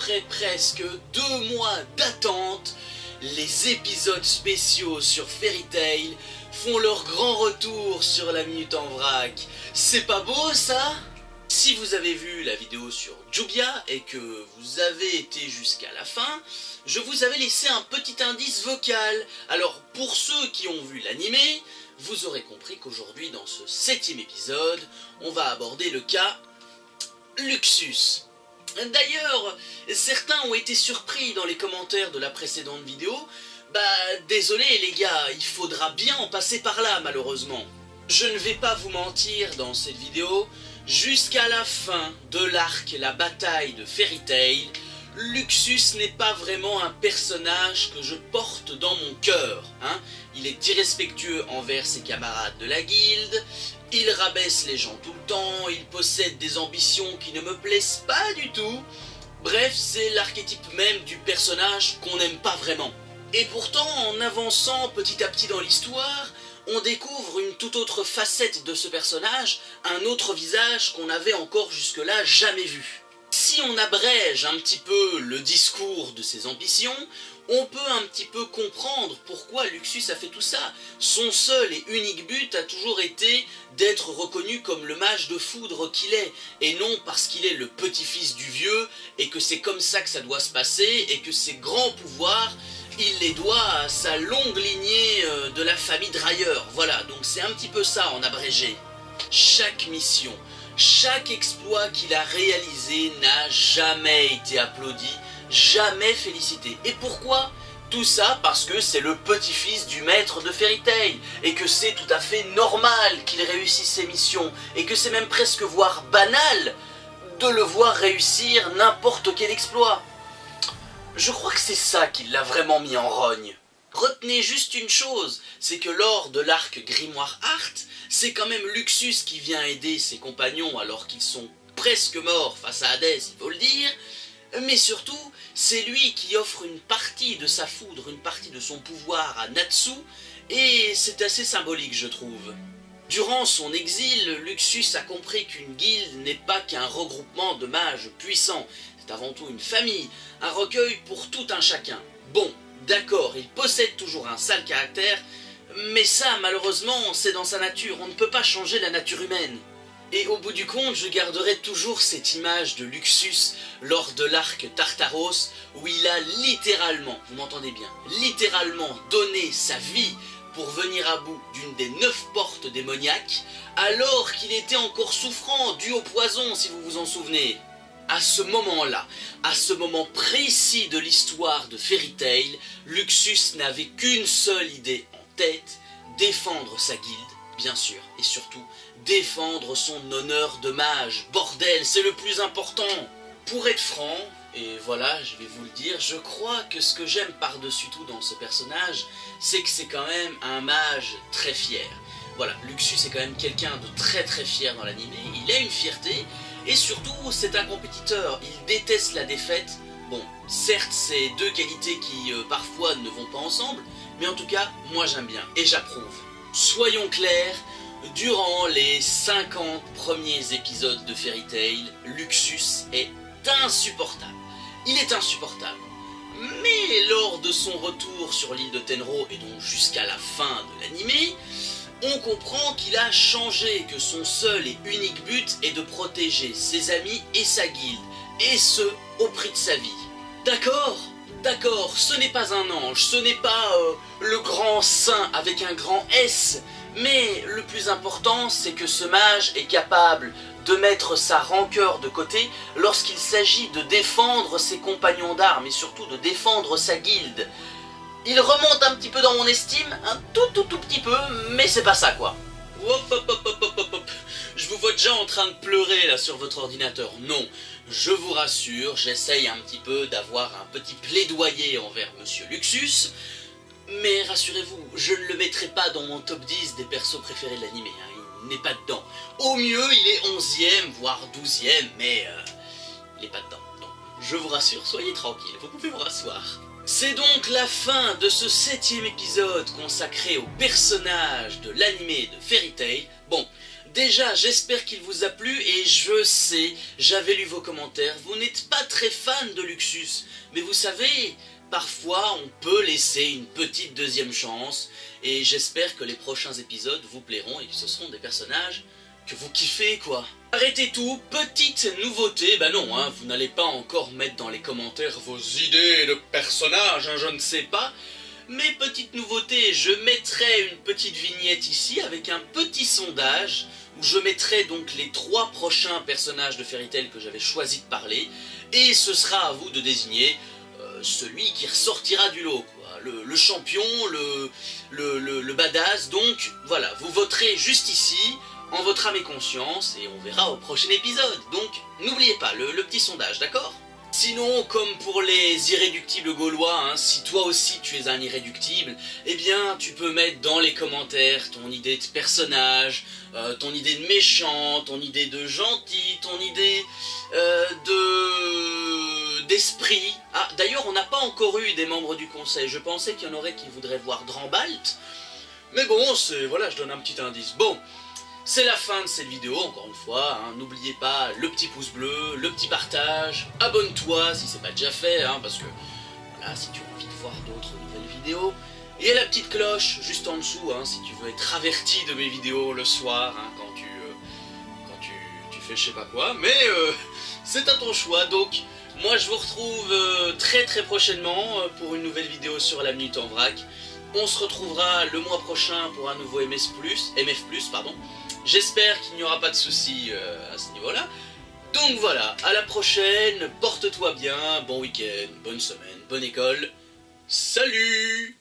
après presque 2 mois d'attente, les épisodes spéciaux sur Fairy Tail font leur grand retour sur la Minute en Vrac. C'est pas beau ça? Si vous avez vu la vidéo sur Jubia et que vous avez été jusqu'à la fin, je vous avais laissé un petit indice vocal. Alors pour ceux qui ont vu l'animé, vous aurez compris qu'aujourd'hui dans ce 7e épisode, on va aborder le cas Luxus. D'ailleurs, certains ont été surpris dans les commentaires de la précédente vidéo. Désolé les gars, il faudra bien en passer par là malheureusement. Je ne vais pas vous mentir dans cette vidéo, jusqu'à la fin de l'arc La bataille de Fairy Tail, Luxus n'est pas vraiment un personnage que je porte dans mon cœur. Il est irrespectueux envers ses camarades de la guilde, il rabaisse les gens tout le temps, il possède des ambitions qui ne me plaisent pas du tout. Bref, c'est l'archétype même du personnage qu'on n'aime pas vraiment. Et pourtant, en avançant petit à petit dans l'histoire, on découvre une toute autre facette de ce personnage, un autre visage qu'on n'avait encore jusque-là jamais vu. Si on abrège un petit peu le discours de ses ambitions, on peut un petit peu comprendre pourquoi Luxus a fait tout ça. Son seul et unique but a toujours été d'être reconnu comme le mage de foudre qu'il est, et non parce qu'il est le petit-fils du vieux, et que c'est comme ça que ça doit se passer, et que ses grands pouvoirs, il les doit à sa longue lignée de la famille Dryer. Voilà, donc c'est un petit peu ça en abrégé. Chaque mission, chaque exploit qu'il a réalisé n'a jamais été applaudi, jamais félicité. Et pourquoi? Tout ça parce que c'est le petit-fils du maître de Fairy Tail, et que c'est tout à fait normal qu'il réussisse ses missions, et que c'est même presque voire banal de le voir réussir n'importe quel exploit. Je crois que c'est ça qui l'a vraiment mis en rogne. Retenez juste une chose, c'est que lors de l'arc Grimoire Art, c'est quand même Luxus qui vient aider ses compagnons alors qu'ils sont presque morts face à Hadès, il faut le dire, mais surtout, c'est lui qui offre une partie de sa foudre, une partie de son pouvoir à Natsu, et c'est assez symbolique je trouve. Durant son exil, Luxus a compris qu'une guilde n'est pas qu'un regroupement de mages puissants, c'est avant tout une famille, un recueil pour tout un chacun. Bon, d'accord, il possède toujours un sale caractère, mais ça, malheureusement, c'est dans sa nature, on ne peut pas changer la nature humaine. Et au bout du compte, je garderai toujours cette image de Luxus lors de l'arc Tartaros, où il a littéralement, vous m'entendez bien, littéralement donné sa vie pour venir à bout d'une des 9 portes démoniaques, alors qu'il était encore souffrant, dû au poison, si vous vous en souvenez. À ce moment-là, à ce moment précis de l'histoire de Fairy Tail, Luxus n'avait qu'une seule idée en tête, défendre sa guilde, bien sûr, et surtout, défendre son honneur de mage. Bordel, c'est le plus important. Pour être franc, et voilà, je vais vous le dire, je crois que ce que j'aime par-dessus tout dans ce personnage, c'est que c'est quand même un mage très fier. Voilà, Luxus est quand même quelqu'un de très très fier dans l'animé, il a une fierté, et surtout, c'est un compétiteur, il déteste la défaite. Bon, certes, c'est deux qualités qui parfois ne vont pas ensemble, mais en tout cas, moi j'aime bien, et j'approuve. Soyons clairs, durant les 50 premiers épisodes de Fairy Tail, Luxus est insupportable. Il est insupportable. Mais lors de son retour sur l'île de Tenro, et donc jusqu'à la fin de l'animé, on comprend qu'il a changé, que son seul et unique but est de protéger ses amis et sa guilde, et ce, au prix de sa vie. D'accord, d'accord, ce n'est pas un ange, ce n'est pas le grand saint avec un grand S, mais le plus important, c'est que ce mage est capable de mettre sa rancœur de côté lorsqu'il s'agit de défendre ses compagnons d'armes, et surtout de défendre sa guilde. Il remonte un petit peu dans mon estime, un tout petit peu, mais c'est pas ça quoi. Hop, hop, hop, hop, hop, hop, hop. Je vous vois déjà en train de pleurer là sur votre ordinateur. Non, je vous rassure, j'essaye un petit peu d'avoir un petit plaidoyer envers Monsieur Luxus, mais rassurez-vous, je ne le mettrai pas dans mon top 10 des persos préférés de l'animé, il n'est pas dedans. Au mieux, il est 11e, voire 12e, mais il n'est pas dedans. Donc, je vous rassure, soyez tranquille, vous pouvez vous rasseoir. C'est donc la fin de ce 7e épisode consacré au personnage de l'animé de Fairy Tail. Bon, Déjà, j'espère qu'il vous a plu et je sais, j'avais lu vos commentaires, vous n'êtes pas très fan de Luxus, mais vous savez, parfois on peut laisser une petite deuxième chance et j'espère que les prochains épisodes vous plairont et que ce seront des personnages que vous kiffez quoi. Arrêtez tout, petite nouveauté, bah non, hein, vous n'allez pas encore mettre dans les commentaires vos idées de personnages, hein, je ne sais pas. Mais petite nouveauté, je mettrai une petite vignette ici avec un petit sondage où je mettrai donc les 3 prochains personnages de Fairy Tail que j'avais choisi de parler et ce sera à vous de désigner celui qui ressortira du lot, quoi. Le champion, le badass, donc voilà, vous voterez juste ici en votre âme et conscience et on verra au prochain épisode. Donc n'oubliez pas le petit sondage, d'accord ? Sinon, comme pour les irréductibles gaulois, hein, si toi aussi tu es un irréductible, eh bien tu peux mettre dans les commentaires ton idée de personnage, ton idée de méchant, ton idée de gentil, ton idée d'esprit. Ah, d'ailleurs on n'a pas encore eu des membres du conseil, je pensais qu'il y en aurait qui voudraient voir Drambalt, mais bon, voilà, je donne un petit indice. Bon, c'est la fin de cette vidéo, encore une fois, hein. N'oubliez pas le petit pouce bleu, le petit partage, abonne-toi si c'est pas déjà fait, hein, parce que voilà, si tu as envie de voir d'autres nouvelles vidéos, et la petite cloche juste en dessous, hein, si tu veux être averti de mes vidéos le soir, hein, quand tu fais je sais pas quoi, mais c'est à ton choix. Donc moi je vous retrouve très prochainement pour une nouvelle vidéo sur la Minute en Vrac. On se retrouvera le mois prochain pour un nouveau MF+, pardon. J'espère qu'il n'y aura pas de soucis à ce niveau-là. Donc voilà, à la prochaine, porte-toi bien, bon week-end, bonne semaine, bonne école, salut!